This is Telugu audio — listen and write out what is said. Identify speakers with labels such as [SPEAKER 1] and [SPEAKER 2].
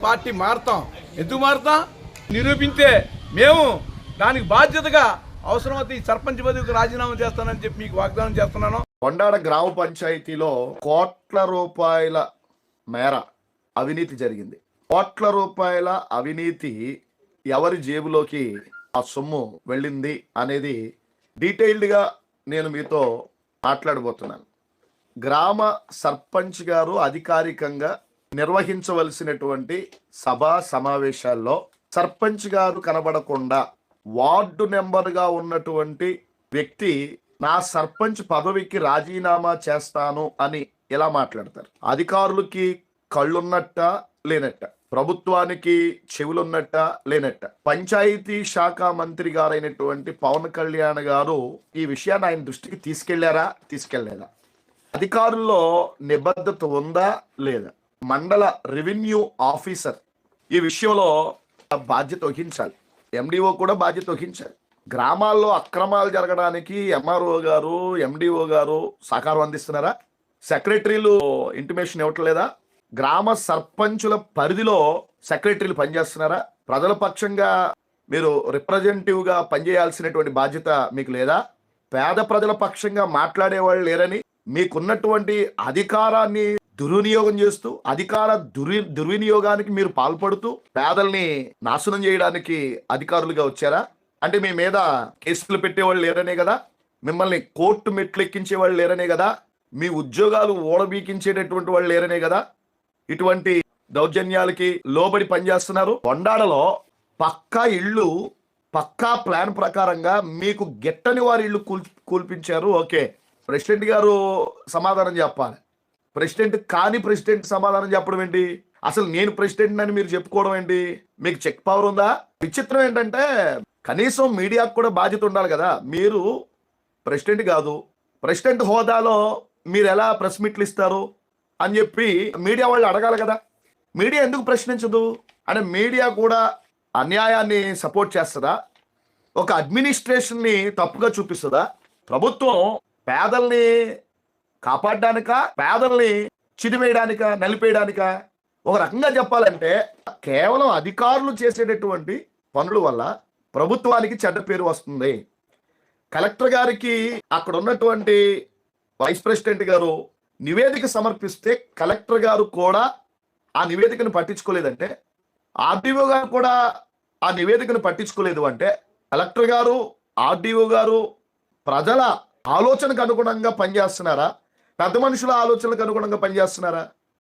[SPEAKER 1] పార్టీ మారుతాం. ఎందుకు మారుతాం? నిరూపించే మేము దానికి బాధ్యతగా అవసరమైతే ఈ సర్పంచ్ పదవికి రాజీనామా చేస్తానని చెప్పి మీకు వాగ్దానం చేస్తున్నాను.
[SPEAKER 2] కొండాడ గ్రామ పంచాయతీలో కోట్ల రూపాయల మేర అవినీతి జరిగింది. కోట్ల రూపాయల అవినీతి ఎవరి జేబులోకి ఆ సొమ్ము వెళ్ళింది అనేది డీటెయిల్డ్గా నేను మీతో మాట్లాడబోతున్నాను. గ్రామ సర్పంచ్ గారు అధికారికంగా నిర్వహించవలసినటువంటి సభా సమావేశాల్లో సర్పంచ్ గారు కనబడకుండా వార్డు నెంబర్గా ఉన్నటువంటి వ్యక్తి నా సర్పంచ్ పదవికి రాజీనామా చేస్తాను అని ఎలా మాట్లాడతారు? అధికారులకి కళ్ళున్నట్ట లేనట్ట, ప్రభుత్వానికి చెవులున్నట్ట లేనట్ట. పంచాయతీ శాఖ మంత్రి గారైనటువంటి పవన్ కళ్యాణ్ గారు ఈ విషయాన్ని ఆయన దృష్టికి తీసుకెళ్లేదా? అధికారుల్లో నిబద్ధత ఉందా లేదా? మండల రెవెన్యూ ఆఫీసర్ ఈ విషయంలో బాధ్యత వహించాలి. ఎండిఓ కూడా బాధ్యత వహించాలి. గ్రామాల్లో అక్రమాలు జరగడానికి ఎంఆర్ఓ గారు, ఎండిఓ గారు సహకారం అందిస్తున్నారా? సెక్రటరీలు ఇంటిమేషన్ ఇవ్వట్లేదా? గ్రామ సర్పంచుల పరిధిలో సెక్రటరీలు పనిచేస్తున్నారా? ప్రజల పక్షంగా మీరు రిప్రజెంటేటివ్గా పనిచేయాల్సినటువంటి బాధ్యత మీకు లేదా? పేద ప్రజల పక్షంగా మాట్లాడేవాళ్ళు లేరని మీకున్నటువంటి అధికారాన్ని దుర్వినియోగం చేస్తూ దుర్వినియోగానికి మీరు పాల్పడుతూ పేదల్ని నాశనం చేయడానికి అధికారులుగా వచ్చారా? అంటే మీ మీద కేసులు పెట్టేవాళ్ళు లేరనే కదా? మిమ్మల్ని కోర్టు మెట్లు ఎక్కించే వాళ్ళు లేరనే కదా? మీ ఉద్యోగాలు ఓడబీకించేటటువంటి వాళ్ళు లేరనే కదా ఇటువంటి దౌర్జన్యాలకి లోబడి పనిచేస్తున్నారు? కొండాడలో పక్కా ఇళ్ళు, పక్కా ప్లాన్ ప్రకారంగా మీకు గిట్టని వారి ఇళ్ళు కూల్పించారు. ఓకే, ప్రెసిడెంట్ గారు సమాధానం చెప్పాలి. ప్రెసిడెంట్ కాని ప్రెసిడెంట్ సమాధానం చెప్పడం ఏంటి? అసలు నేను ప్రెసిడెంట్ అని మీరు చెప్పుకోవడం ఏంటి? మీకు చెక్ పవర్ ఉందా? విచిత్రం ఏంటంటే కనీసం మీడియాకు కూడా బాధ్యత ఉండాలి కదా. మీరు ప్రెసిడెంట్ కాదు, ప్రెసిడెంట్ హోదాలో మీరు ఎలా ప్రెస్ మీట్లు ఇస్తారు అని చెప్పి మీడియా వాళ్ళు అడగాలి కదా. మీడియా ఎందుకు ప్రశ్నించదు? అంటే మీడియా కూడా అన్యాయాన్ని సపోర్ట్ చేస్తుందా? ఒక అడ్మినిస్ట్రేషన్ని తప్పుగా చూపిస్తుందా? ప్రభుత్వం పేదల్ని కాపాడడానిక, పేదల్ని చిదివేయడానిక, నలిపేయడానిక? ఒక రకంగా చెప్పాలంటే కేవలం అధికారులు చేసేటటువంటి పనుల వల్ల ప్రభుత్వానికి చెడ్డ పేరు వస్తుంది. కలెక్టర్ గారికి అక్కడ ఉన్నటువంటి వైస్ ప్రెసిడెంట్ గారు నివేదిక సమర్పిస్తే కలెక్టర్ గారు కూడా ఆ నివేదికను పట్టించుకోలేదంటే, ఆర్డీఓ గారు కూడా ఆ నివేదికను పట్టించుకోలేదు అంటే కలెక్టర్ గారు, ఆర్డీఓ గారు ప్రజల ఆలోచనకు అనుగుణంగా పనిచేస్తున్నారా? పెద్ద మనుషుల ఆలోచనలకు అనుగుణంగా పనిచేస్తున్నారా?